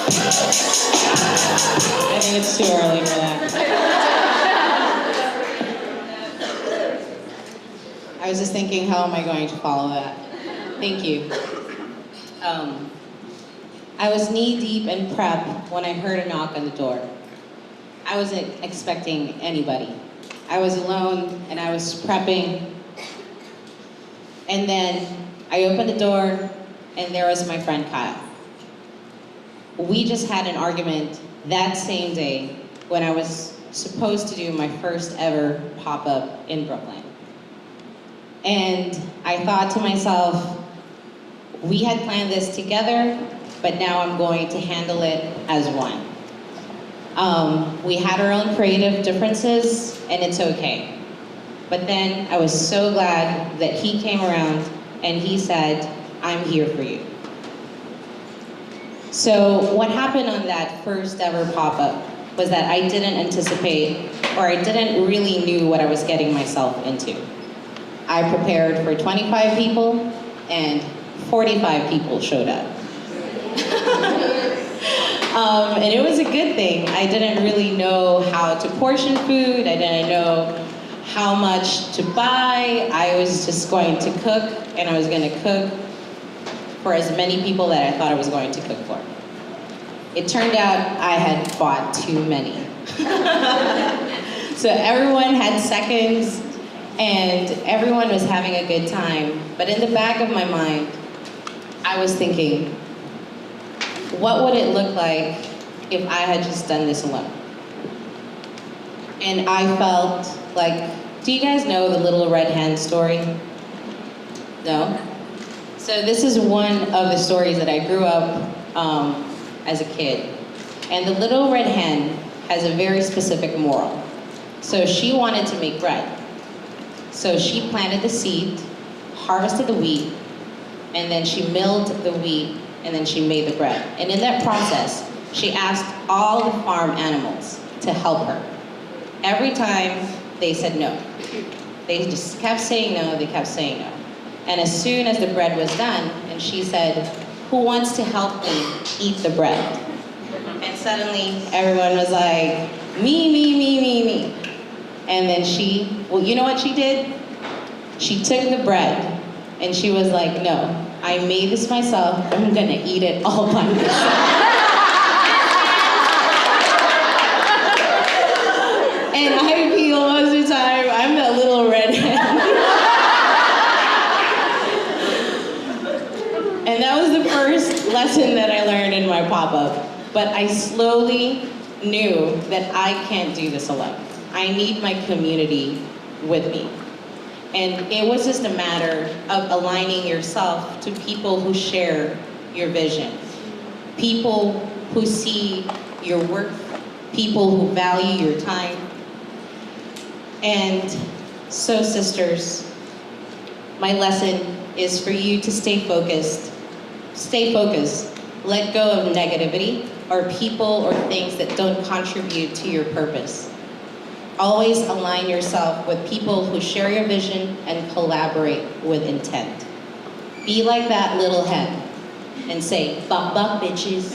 I think it's too early for that. I was just thinking, how am I going to follow that? Thank you. I was knee-deep in prep when I heard a knock on the door. I wasn't expecting anybody. I was alone and I was prepping. And then I opened the door and there was my friend Kyle. We just had an argument that same day when I was supposed to do my first ever pop-up in Brooklyn. And I thought to myself, we had planned this together, but now I'm going to handle it as one. We had our own creative differences, and it's okay. But then I was so glad that he came around and he said, I'm here for you. So what happened on that first ever pop-up was that I didn't anticipate, or I didn't really knew what I was getting myself into. I prepared for 25 people, and 45 people showed up. And it was a good thing. I didn't really know how to portion food. I didn't know how much to buy. I was just going to cook, and I was going to cook for as many people that I thought I was going to cook for. It turned out I had bought too many. So everyone had seconds, and everyone was having a good time. But in the back of my mind, I was thinking, what would it look like if I had just done this alone? And I felt like, do you guys know the Little Red Hen story? No? So this is one of the stories that I grew up as a kid. And the Little Red Hen has a very specific moral. So she wanted to make bread. So she planted the seed, harvested the wheat, and then she milled the wheat, and then she made the bread. And in that process, she asked all the farm animals to help her. Every time, they said no. They just kept saying no, they kept saying no. And as soon as the bread was done, and she said, who wants to help me eat the bread? And suddenly, everyone was like, me, me, me, me, me. And then well, you know what she did? She took the bread, and she was like, no, I made this myself, I'm gonna eat it all by myself. And I feel most of the time, I'm that little redhead. And that was the first lesson that I learned in my pop-up. But I slowly knew that I can't do this alone. I need my community with me. And it was just a matter of aligning yourself to people who share your vision. People who see your work, people who value your time. And so, sisters, my lesson is for you to stay focused. Stay focused. Let go of negativity or people or things that don't contribute to your purpose. Always align yourself with people who share your vision and collaborate with intent. Be like that little hen and say, buck, buck, bitches.